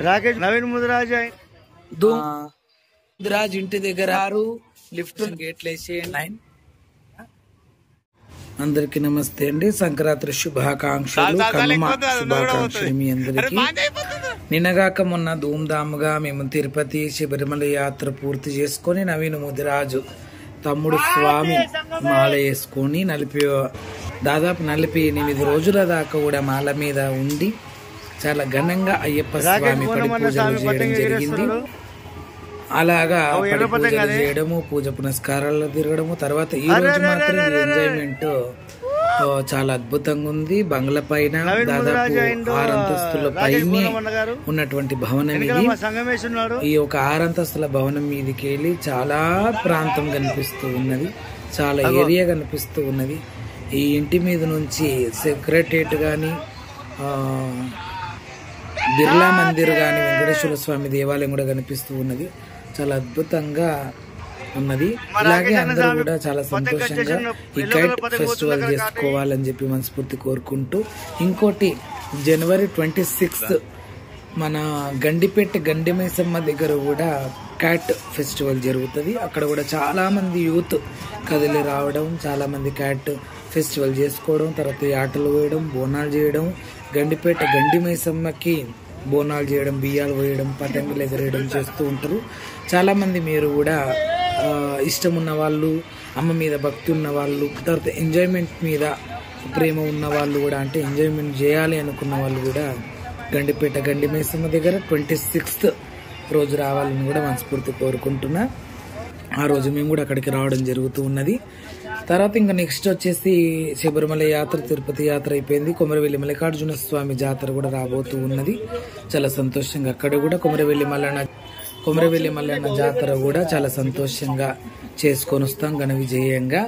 రాకేష్ నవీన్ ముదిరాజ్ ముదిరాజ్ ఇంటి దగ్గర లిఫ్ట్ గేట్లు వేసేయండి. అందరికి నమస్తే అండి. సంక్రాంతి శుభాకాంక్షలు, కనుమ శుభాకాంక్షలు మీ అందరికి. నిన్నగాక మొన్న ధూమ్ధామ్గా మేము తిరుపతి శబరిమల యాత్ర పూర్తి చేసుకొని నవీన్ ముదిరాజు తమ్ముడు స్వామి మాల వేసుకొని దాదాపు 48 రోజుల దాకా కూడా మాల మీద ఉండి చాలా ఘనంగా అయ్యప్ప స్వామి పడి పూజలు చేయడం జరిగింది. అలాగా పూజలు చేయడము, పూజ పునస్కారాల్లో తిరగడము. తర్వాత ఈ రోజు మాత్రం ఎంజాయ్మెంట్ చాలా అద్భుతంగా ఉంది. బంగ్లా పైన దాదాపు 6 అంతస్తుల పైనే ఉన్నటువంటి భవనం ఇది. ఈ ఒక 6 అంతస్తుల భవనం మీదకి వెళ్ళి చాలా ప్రాంతం కనిపిస్తూ ఉన్నది, చాలా ఏరియా కనిపిస్తూ ఉన్నది. ఈ ఇంటి మీద నుంచి సెక్రటరియట్ గాని, బిర్లా మందిర్ గాని, వెంకటేశ్వర స్వామి దేవాలయం కూడా కనిపిస్తూ ఉన్నది. చాలా అద్భుతంగా ఉన్నది. ఇలాగే అందరూ కూడా చాలా సంతోషంగా ఈ కైట్ ఫెస్టివల్ చేసుకోవాలని చెప్పి మనస్ఫూర్తి కోరుకుంటూ, ఇంకోటి జనవరి 26 మన గండిపేట గండి మైసమ్మ దగ్గర కూడా క్యాట్ ఫెస్టివల్ జరుగుతుంది. అక్కడ కూడా చాలా మంది యూత్ కదిలి రావడం, చాలా మంది క్యాట్ ఫెస్టివల్ చేసుకోవడం, తర్వాత ఆటలు వేయడం, బోనాలు చేయడం, గండిపేట గండి మైసమ్మకి బోనాలు చేయడం, బియ్యాలు వేయడం, పతంగులు ఎగరేయడం చేస్తూ ఉంటారు. చాలా మంది మీరు కూడా ఇష్టం ఉన్న వాళ్ళు, అమ్మ మీద భక్తి ఉన్న వాళ్ళు, తర్వాత ఎంజాయ్మెంట్ మీద ప్రేమ ఉన్న వాళ్ళు కూడా, అంటే ఎంజాయ్మెంట్ చేయాలి అనుకున్న వాళ్ళు కూడా గండిపేట గండి మైసమ్మ దగ్గర 26th రోజు రావాలని కూడా మనస్ఫూర్తి కోరుకుంటున్నా. ఆ రోజు మేము కూడా అక్కడికి రావడం జరుగుతూ ఉన్నది. తర్వాత ఇంకా నెక్స్ట్ వచ్చేసి శబరిమల యాత్ర, తిరుపతి యాత్ర అయిపోయింది. కొమరవెల్లి మల్లికార్జున స్వామి జాతర కూడా రాబోతూ ఉన్నది. చాలా సంతోషంగా అక్కడ కూడా కొమరవెల్లి మల్లన్న జాతర కూడా చాలా సంతోషంగా చేసుకొని వస్తాం, ఘన విజయంగా.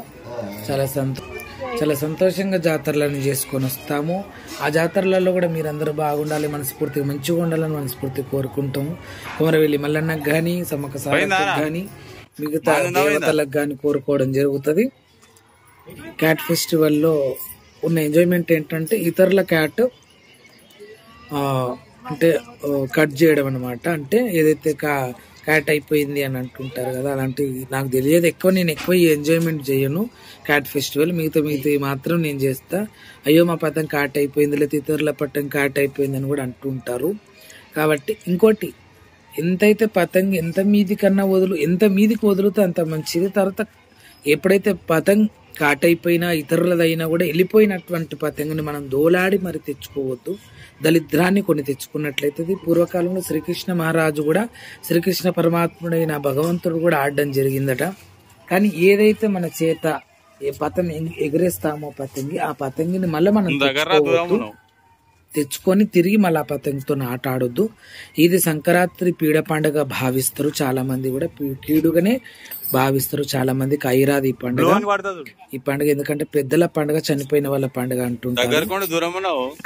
చాలా సంతోషంగా జాతరలను చేసుకొని వస్తాము. ఆ జాతరలలో కూడా మీరందరూ బాగుండాలి, మనస్ఫూర్తిగా మంచిగా ఉండాలని మనస్ఫూర్తి కోరుకుంటాము. కొమరవెల్లి మల్లన్నకు కానీ, సమ్మక్క సారక్కకు కానీ, మిగతా దేవతలకు కానీ కోరుకోవడం జరుగుతుంది. క్యాట్ ఫెస్టివల్లో ఉన్న ఎంజాయ్మెంట్ ఏంటంటే ఇతరుల క్యాట్ అంటే కట్ చేయడం అనమాట. అంటే ఏదైతే క్యాట్ అయిపోయింది అని అంటుంటారు కదా, అలాంటి నాకు తెలియదు. నేను ఎక్కువ ఈ ఎంజాయ్మెంట్ చేయను క్యాట్ ఫెస్టివల్. మిగతా మాత్రం నేను చేస్తా. అయ్యో మా పతం క్యాట్ అయిపోయింది, లేకపోతే ఇతరుల పట్టం క్యాట్ అయిపోయింది అని కూడా అంటుంటారు. కాబట్టి ఇంకోటి, ఎంతైతే పతంగ్ ఎంత మీదికి వదులుతే అంత మంచిది. తర్వాత ఎప్పుడైతే పతంగ్ కాటైపోయినా ఇతరులదైనా కూడా వెళ్ళిపోయినటువంటి పతంగిని మనం దోలాడి మరి తెచ్చుకోవద్దు. దళిద్రాన్ని కొన్ని తెచ్చుకున్నట్లయితే, పూర్వకాలంలో శ్రీకృష్ణ మహారాజు కూడా, శ్రీకృష్ణ పరమాత్ముడైన భగవంతుడు కూడా ఆడడం జరిగిందట. కానీ ఏదైతే మన చేత ఏ పతంగి ఎగరేస్తామో ఆ పతంగిని మళ్ళీ మనం తెచ్చుకొని తిరిగి మళ్ళీ ఆ పతంగితో ఆట ఆడొద్దు. ఇది సంక్రాంతి పీడ పండుగ భావిస్తారు, చాలా మంది కూడా కీడుగానే భావిస్తారు. చాలా మందికి ఐరాది ఈ పండుగ ఎందుకంటే పెద్దల పండుగ, చనిపోయిన వాళ్ళ పండుగ అంటుంటారు.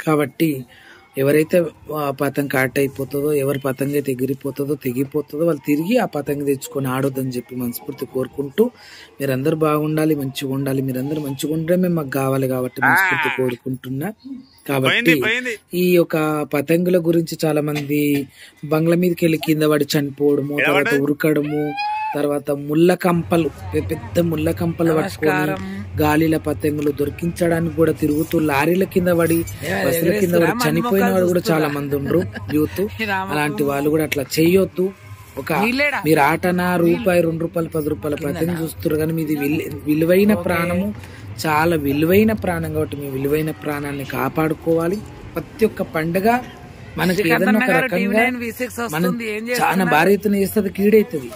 కాబట్టి ఎవరైతే పతంగ కాట అయిపోతుందో, ఎవరి పతంగ అయితే తెగిపోతుందో వాళ్ళు తిరిగి ఆ పతంగ తెచ్చుకొని ఆడొద్దని చెప్పి మనస్ఫూర్తి కోరుకుంటూ, మీరందరూ బాగుండాలి, మంచిగా ఉండాలి. మీరందరూ మంచిగా ఉండడమే మాకు కావాలి కాబట్టి మనస్ఫూర్తి కోరుకుంటున్నా. కాబట్టి ఈ యొక్క పతంగుల గురించి చాలా మంది బంగ్లా మీదకి వెళ్ళి కింద పడి చనిపోవడము, తర్వాత ఉరకడము, తర్వాత పెద్ద ముళ్ళ కంపలు పట్టుకొని గాలిల పతంగులు దొరికించడానికి కూడా తిరుగుతూ లారీల కింద పడి, బస్సుల కింద పడి చనిపోయిన వాళ్ళు కూడా చాలా మంది ఉండరు యూత్. అలాంటి వాళ్ళు కూడా అట్లా చెయ్యొద్దు. మీరు ఆటనా రూపాయి, 2 రూపాయలు, 10 రూపాయల పతంగి చూస్తారు, కానీ మీది విలువైన ప్రాణము, చాలా విలువైన ప్రాణం. కాబట్టి మీ విలువైన ప్రాణాన్ని కాపాడుకోవాలి. ప్రతి ఒక్క పండుగ మనకి ఏదైనా ఒక రకంగా మనం చాలా భారీతను చేస్తుంది, కీడైతుంది.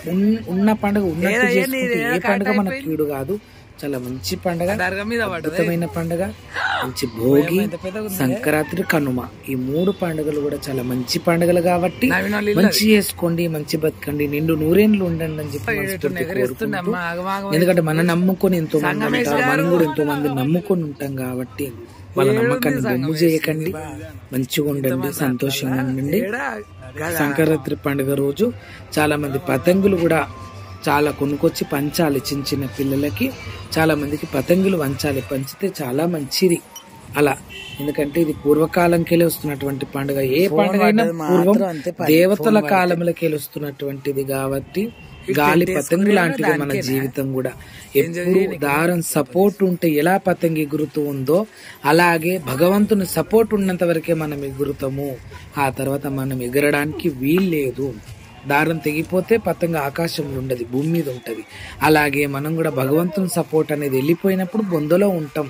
ఉన్న పండుగ ఉన్నట్టు చేసుకుంటే ఏ పండుగ మనకు కీడు కాదు. చాలా మంచి పండుగ, అద్భుతమైన పండుగ, మంచి భోగి, సంక్రాంతి, కనుమ, ఈ 3 పండుగలు కూడా చాలా మంచి పండుగలు. కాబట్టి మంచి చేసుకోండి, మంచి బతకండి, నిండు నూరేళ్ళు ఉండండి అని చెప్పి కోరుకుంటూ, ఎందుకంటే మనం నమ్ముకొని ఎంతో మంది ఉంటారు, మనం కూడా ఎంతో మంది నమ్ముకొని ఉంటాం. కాబట్టి వాళ్ళ నమ్మకాన్ని బొమ్ము చేయకండి, మంచిగా ఉండండి, సంతోషంగా ఉండండి. సంక్రాంతి పండుగ రోజు చాలా మంది పతంగులు కూడా చాలా కొనుక్కొచ్చి పంచాలి చిన్న చిన్న పిల్లలకి, చాలా మందికి పతంగులు వంచాలి, పంచితే చాలా మంచిది అలా. ఎందుకంటే ఇది పూర్వకాలంకెళ్ళి వస్తున్నటువంటి పండుగ. ఏ పండుగ అయినా పూర్వం దేవతల కాలంలోకి వస్తున్నటువంటిది కాబట్టి గాలి పతంగి లాంటిది మన జీవితం కూడా. ఎప్పుడు దారం సపోర్ట్ ఉంటే ఎలా పతంగి ఎగురుతూ ఉందో అలాగే భగవంతుని సపోర్ట్ ఉన్నంత వరకే మనం ఎగురుతాము. ఆ తర్వాత మనం ఎగరడానికి వీల్లేదు. దారం తెగిపోతే పతంగ ఆకాశంలో ఉండదు, భూమి మీద ఉంటది. అలాగే మనం కూడా భగవంతుని సపోర్ట్ అనేది వెళ్ళిపోయినప్పుడు బొందలో ఉంటాం,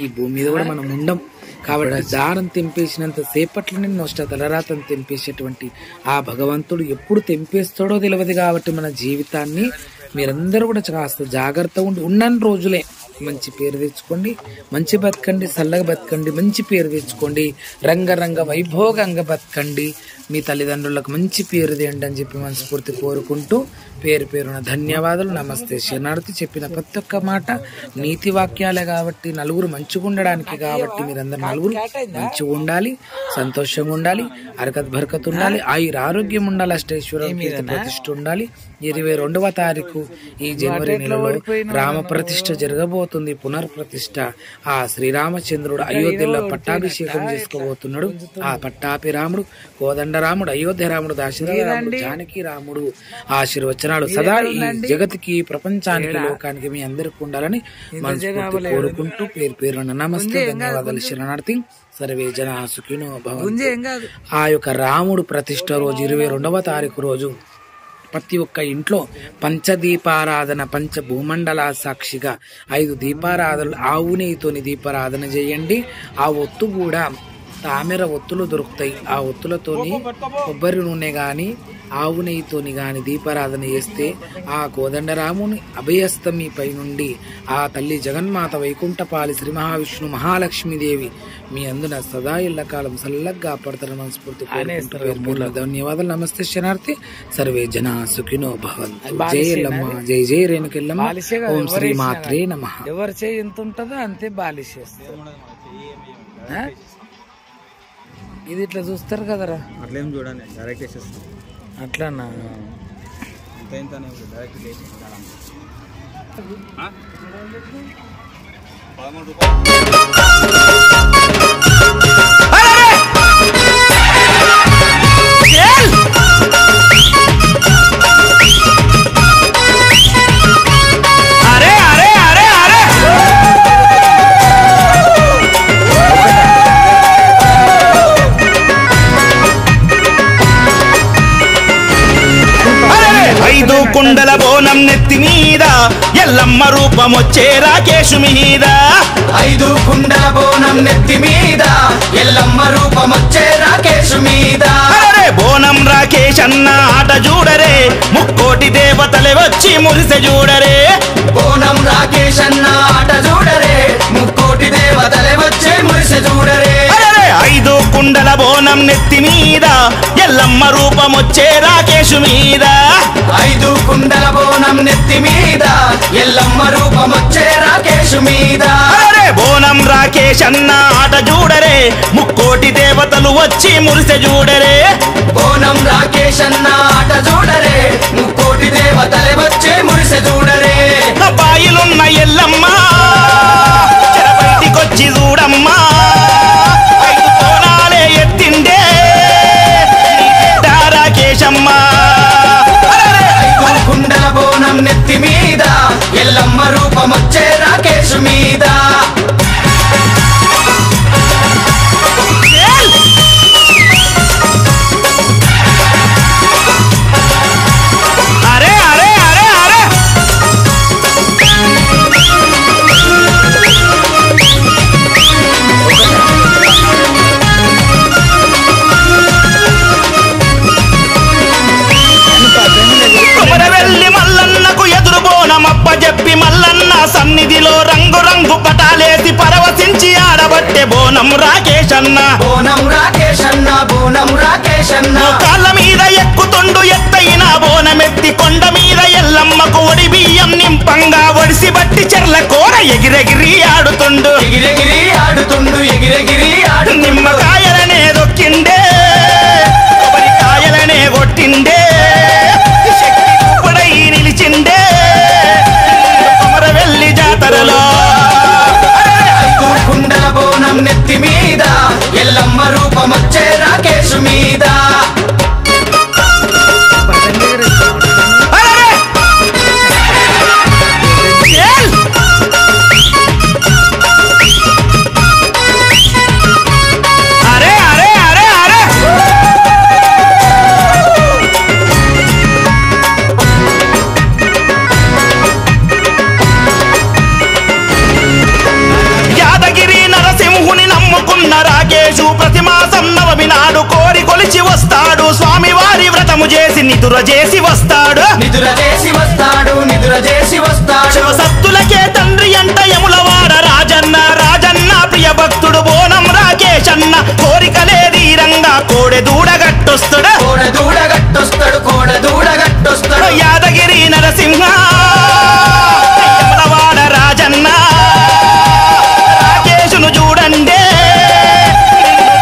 ఈ భూమి మీద కూడా మనం ఉండం. కాబట్టి దారం తెంపేసినంత సేపట్లోనే నొష్ట తలరాతను తెంపేసేటువంటి ఆ భగవంతుడు ఎప్పుడు తెంపేస్తాడో తెలియదు. కాబట్టి మన జీవితాన్ని మీరందరూ కూడా కాస్త జాగ్రత్తగా ఉండి ఉన్నన్ని రోజులే మంచి పేరు తెచ్చుకోండి, మంచి బతకండి, చల్లగా బతకండి, మంచి పేరు తెచ్చుకోండి, రంగరంగ వైభోగంగా బతకండి, మీ తల్లిదండ్రులకు మంచి పేరు తేండి అని చెప్పి మనస్ఫూర్తి కోరుకుంటూ పేరు పేరున ధన్యవాదాలు. నమస్తే. శరణార్థి చెప్పిన ప్రతి ఒక్క మాట నీతి వాక్యాలే కాబట్టి, నలుగురు మంచిగా ఉండడానికి కాబట్టి మీరందరూ నలుగురు మంచిగా ఉండాలి, సంతోషంగా ఉండాలి, అరకత్ బరకత్ ఉండాలి, ఆరోగ్యం ఉండాలి, అష్టేశ్వరం ప్రతిష్ఠ ఉండాలి. 22వ తారీఖు ఈ జనవరి నెలలో రామ ప్రతిష్ఠ జరగబోతుంది, పునర్ప్రతిష్ఠ. ఆ శ్రీరామచంద్రుడు అయోధ్యలో పట్టాభిషేకం చేసుకోబోతున్నాడు. ఆ పట్టాపి రాముడు, కోదండరాముడు, అయోధ్య రాముడు, దశరథ రాముడు, జానకి రాముడు ఆశీర్వచనాలు సదా ఈ జగత్కి, ప్రపంచానికి, లోకానికి మీ అందరికి ఉండాలని మనస్ఫూర్తి కోరుకుంటూ పేరు పేరున నమస్తే, ధన్యవాదాలు, శరణార్థి. సర్వే జన సుఖినో భవంతు. ఆ యొక్క రాముడు ప్రతిష్ఠ రోజు 22వ తారీఖు రోజు ప్రతి ఒక్క ఇంట్లో పంచదీపారాధన, పంచభూమండల సాక్షిగా 5 దీపారాధనలు ఆవు నెయ్యితోని దీపారాధన చేయండి. ఆ ఒత్తు కూడా తామెర ఒత్తులు దొరుకుతాయి. ఆ ఒత్తులతోని కొబ్బరి నూనె గాని ఆవు నెయ్యితోని గాని దీపారాధన చేస్తే ఆ కోదండరాముని అభయస్తం మీపై నుండి ఆ తల్లి జగన్మాత వైకుంఠపాలి శ్రీ మహావిష్ణు మహాలక్ష్మీదేవి మీ అందున సదా ఇళ్లకాలం సల్లగ్గా పడతారు మనస్ఫూర్తి కోరుకుంటూ ధన్యవాదాలు. నమస్తే శరణార్థి. సర్వే జన సుఖినో భవంతు. జై ఎల్లమ్మ, జై జై రేణుకెల్లమ్మ. ఓం శ్రీ మాత్రే నమః. ఎవరి చేయి ఎంత ఉంటుందో అంతే బాలిష్ చేస్తారు. ఇది ఇట్లా చూస్తారు కదరా, అట్లేం చూడండి, డైరెక్ట్ వేసేస్తాం. అట్లానా? కుండల బోనం నెత్తి మీద ఎల్లమ్మ రూపం వచ్చే రాకేశు మీద. 5 కుండల బోనం నెత్తి మీద ఎల్లమ్మ రూపం వచ్చే రాకేశు మీద. బోనం రాకేష్ అన్న ఆట చూడరే, ముక్కోటి దేవతలే వచ్చి మురిసె చూడరే. బోనం రాకేష్ అన్న ఆట చూడరే, ముక్కోటి దేవతలే వచ్చి మురిసె చూడరే. 5 కుండల బోనం నెత్తి మీద ఎల్లమ్మ రూపం వచ్చే రాకేశు మీద. 5 కుండల బోనం నెత్తి మీద ఎల్లమ్మ రూపం వచ్చే రాకేశు మీద. బోనం రాకేష్ అన్న ఆట చూడరే, ముక్కోటి దేవతలు వచ్చి మురిసె చూడరే. బోనం రాకేష్ అన్న ఆట చూడరే, ముక్కోటి దేవతలే వచ్చి మురిసె చూడరే. బాయిలున్న ఎల్లమ్మ బయటికొచ్చి చూడమ్మా, 5 కోణాలే ఎత్తిండే రాకేశమ్మ. 5 కుండల బోనం నెత్తి మీద ఎల్లమ్మ రూపం వచ్చే రాకేశు మీద. చెప్పి మల్లన్న సన్నిధిలో రంగు రంగు పటాలేసి పరవశించి ఆడబట్టే బోనం రాకేష్ అన్న. బోనం రాకేష్ అన్న, బోనం రాకేష్ అన్న. కాళ్ళ మీద ఎక్కుతుండు ఎత్తైన బోనమెత్తి కొండ మీద ఎల్లమ్మకు ఒడి బియ్యం నింపంగా ఒడిసి బట్టి చెర్ల కూర ఎగిరెగిరి ఆడుతుండు, ఎగిరెగిరి ఆడుతుండు, ఎగిరెగిరి ఆడు. నిమ్మకాయలనే దొక్కిండే, కొబ్బరికాయలనే కొట్టిండే, శక్తి నిలిచిండే, చేసి నిదుర చేసి వస్తాడు నిదుర చేసి వస్తాడు నిదుర చేసి వస్తాడు శివసత్తులకే తండ్రి అంట యములవాడ రాజన్న రాజన్న ప్రియ భక్తుడు బోనం రాకేశన్న కోరికలే ధీరంగా కోడె దూడగట్టొస్తాడు కోడ దూడగట్టొస్తాడు కోడ దూడగట్టొస్తాడు యాదగిరి నరసింహ యములవాడ రాజన్న రాకేశును చూడండే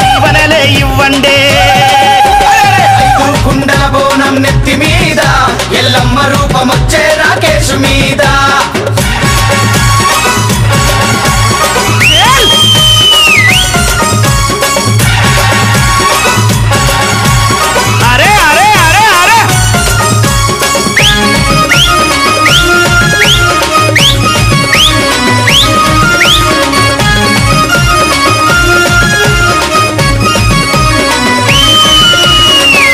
దీవెనలే ఇవ్వండే కుండల బోనం నెత్తి మీద ఎల్లమ్మ రూపమొచ్చే రాకేష్ మీద అరే అరే అరే అరే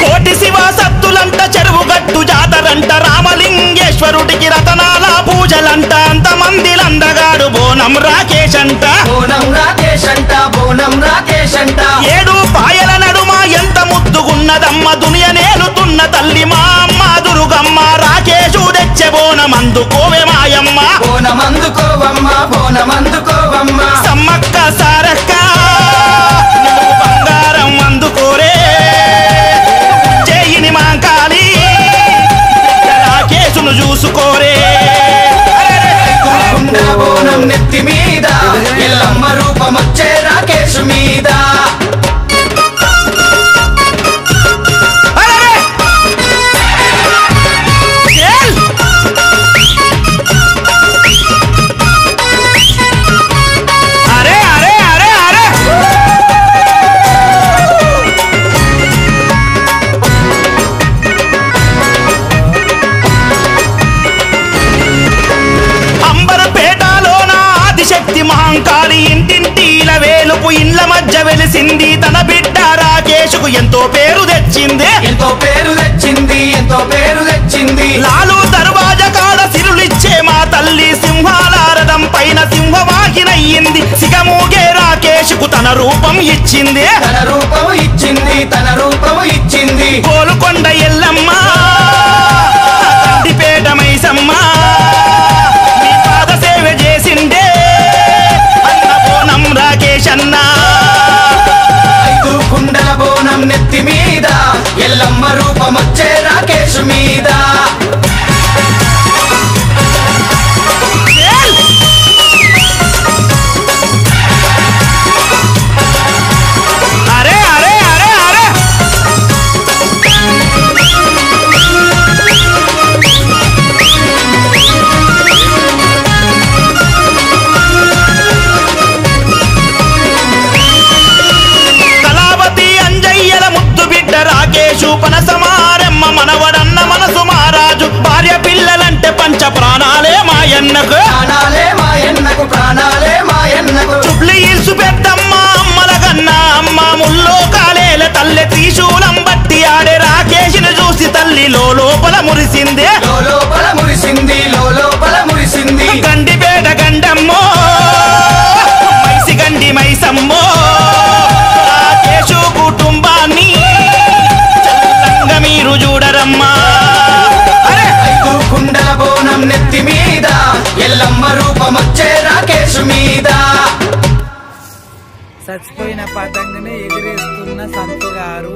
కోటి శివ సత్తులంట చెరువు గట్టు జాతరంట రామలింగేశ్వరుడికి రతనాల పూజలంట అంతమందిలందగాడు బోనం రాకేష్ అంట బోనం రాకేష్ అంట బోనం రాకేష్ అంట ఏడు పాయల నడుమ ఎంత ముద్దుగున్నదమ్మ దునియ నేలుతున్న తల్లి మా అమ్మ దుర్గమ్మ రాకేశు తెచ్చే బోనం అందుకోవే మాయమ్మ బోనం అందుకోవమ్మ బోనం అందుకోవమ్మ సమ్మక్క సారక్క నువ్వు బంగారం అందుకోరే చేయిని మాంకాలి రాకేశును చూసుకోరే కుండల బోనం నెత్తి మీద ఎల్లమ్మ రూపమొచ్చే రాకేష్ మీద అరే అరే అరే అరే అంబరపేటలోన ఆదిశక్తి మహంకాళి ఇంటింటిల వేలుపు ఇండ్ల మధ్య వెలిసింది తన బిడ్డ రాకేశుకు ఎంతో పేరు తెచ్చింది ఎంతో పేరు తెచ్చింది ఎంతో పేరు తెచ్చింది లాలు దర్వాజ కాడ సిరులిచ్చే మా తల్లి సింహాల రథం పైన సింహవాహినయ్యింది సిగమూగే రాకేశుకు తన రూపం ఇచ్చింది తన రూపము ఇచ్చింది తన రూపము ఇచ్చింది కోలుకొండ ఎల్లమ్మ కందిపేట మైసమ్మ నీ పాద సేవ చేసిండే అన్న బోనం రాకేష్ అన్న కుండల బోనం నెత్తి మీద ఎల్లమ్మ రూపమొచ్చే రాకేష్ మీద అరే అరే అరే అరే కళావతి అంజయ్యల ముద్దు బిడ్డ రాకేశు పనసమారెమ్మ మనవడన్న మనసు మహారాజు భార్య పిల్లలంటే పంచ ప్రాణాలే మాయన్నకు ప్రాణాలే మాయన్నకు ప్రాణాలే మాయన్నకు చుబ్లి ఇల్సు పెద్దమ్మ అమ్మల కన్నా అమ్మ ముల్లో కాలేల తల్లె త్రిశూలం బట్టి ఆడే రాకేష్ను చూసి తల్లి లోపల మురిసిందే లోపల మురిసింది లోపల మురిసింది గండిపేట గండమ్మో మైసి గండి మైసమ్మో రాకేశు కుటుంబాన్ని చల్లంగా మీరు చూడరమ్మా అరే కుండల బోనం నెత్తి మీద ఎల్లమ్మ రూపమొచ్చే రాకేష్ మీద చచ్చిపోయిన పతంగిని ఎగిరేస్తున్న సంతు గారు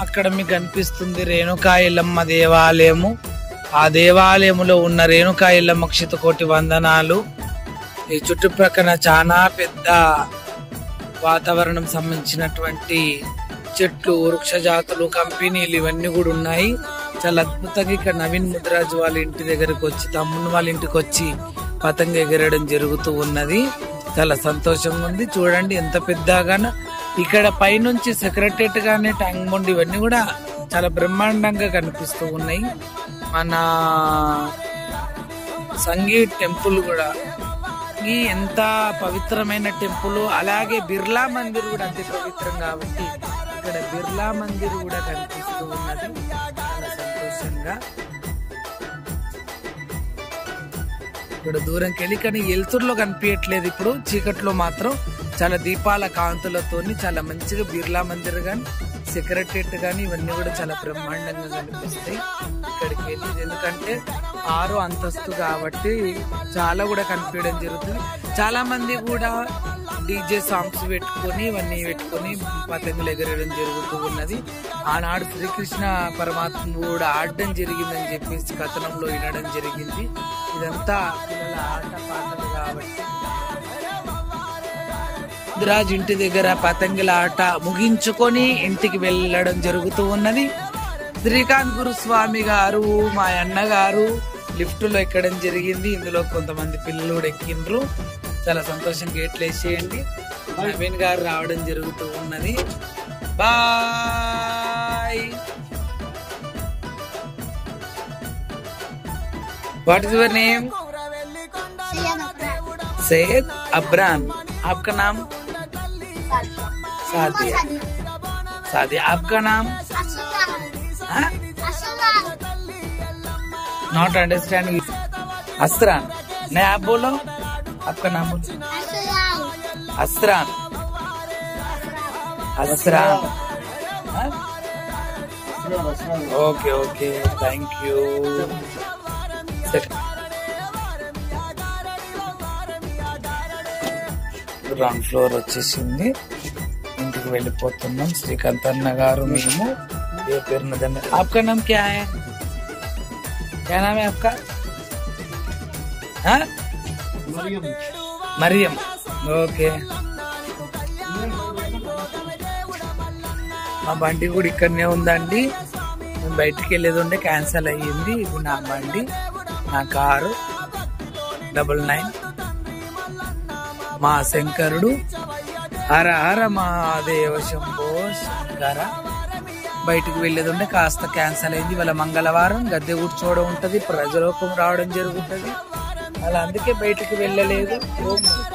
అక్కడ మీకు కనిపిస్తుంది రేణుకా ఎల్లమ్మ దేవాలయము. ఆ దేవాలయములో ఉన్న రేణుకా ఎల్లమ్మకు శతకోటి వందనాలు. ఈ చుట్టుప్రక్కల చాలా పెద్ద వాతావరణం సంబంధించినటువంటి చెట్లు, వృక్ష జాతులు, కంపెనీలు ఇవన్నీ కూడా ఉన్నాయి. చాలా అద్భుతంగా ఇక్కడ నవీన్ ముద్రాజ్ వాళ్ళ ఇంటి దగ్గరకు వచ్చి, తమ్ముని వాళ్ళ ఇంటికి వచ్చి పతంగ ఎగరడం జరుగుతూ ఉన్నది. చాలా సంతోషంగా ఉంది. చూడండి ఎంత పెద్దగానో. ఇక్కడ పైనుంచి సెక్రటరియట్ గానే ట్యాంక్ బండ్ ఇవన్నీ కూడా చాలా బ్రహ్మాండంగా కనిపిస్తూ ఉన్నాయి. మన సంగీత్ టెంపుల్ కూడా ఎంత పవిత్రమైన టెంపుల్. అలాగే బిర్లా మందిర్ కూడా అంతే పవిత్రం కాబట్టి ఇక్కడ బిర్లా మందిర్ కూడా కనిపిస్తూ ఉన్నది. చాలా సంతోషంగా ఇక్కడ దూరంకి వెళ్ళి, కానీ వెలుతురులో కనిపించట్లేదు. ఇప్పుడు చీకట్లో మాత్రం చాలా దీపాల కాంతులతోని చాలా మంచిగా బిర్లా మందిర్ గాని, సెక్రటరియట్ గాని ఇవన్నీ కూడా చాలా బ్రహ్మాండంగా కనిపిస్తాయి. ఇక్కడికి వెళ్ళి, ఎందుకంటే 6వ అంతస్తు కాబట్టి చాలా కూడా కనిపించడం జరుగుతుంది. చాలా మంది కూడా డీజే సాంగ్స్ పెట్టుకొని ఇవన్నీ పెట్టుకొని పతంగులు ఎగరడం జరుగుతూ ఉన్నది. ఆనాడు శ్రీకృష్ణ పరమాత్మ కూడా ఆడడం జరిగిందని చెప్పేసి కథనంలో వినడం జరిగింది. ఇదంతా పిల్లల ఆట పాటలు కాబట్టి ముద్రాజ్ ఇంటి దగ్గర పతంగుల ఆట ముగించుకొని ఇంటికి వెళ్ళడం జరుగుతూ ఉన్నది. శ్రీకాంత్ గురుస్వామి గారు, మా అన్నగారు లిఫ్ట్ లో ఎక్కడం జరిగింది. ఇందులో కొంతమంది పిల్లలు కూడా ఎక్కిండ్రు. చాలా సంతోషం. గేట్లు వేసేయండి. నవీన్ గారు రావడం జరుగుతూ ఉన్నది. Bye. What is your name? Syed Abran. आपका नाम? सादिया. सादिया. आपका नाम? Not understand. असरान. नहीं, आप बोलो. आपका नाम बोलो. Asran. Asran. Okay okay, thank you. Ground floor వచ్చేసింది. ఇంటికి వెళ్ళిపోతున్నాం. శ్రీకాంత్ అన్న గారు, మేము. ఏ పేరు నదండి? आपका नाम क्या है? क्या नाम है आपका? मरियम. ఓకే. మా బండి కూడా ఇక్కడనే ఉందండి. మేము బయటికి వెళ్ళేది ఉండే, క్యాన్సిల్ అయ్యింది. ఇది నా బండి, నా కారు 99. మా శంకరుడు. హర హర మహాదేవ శంభో శంకర. బయటికి వెళ్ళేది ఉండే, కాస్త క్యాన్సిల్ అయింది. ఇవాళ మంగళవారం, గద్దె కూర్చోవడం ఉంటది, ప్రజలోకం రావడం జరుగుతుంది. అలా అందుకే బయటికి వెళ్ళలేదు.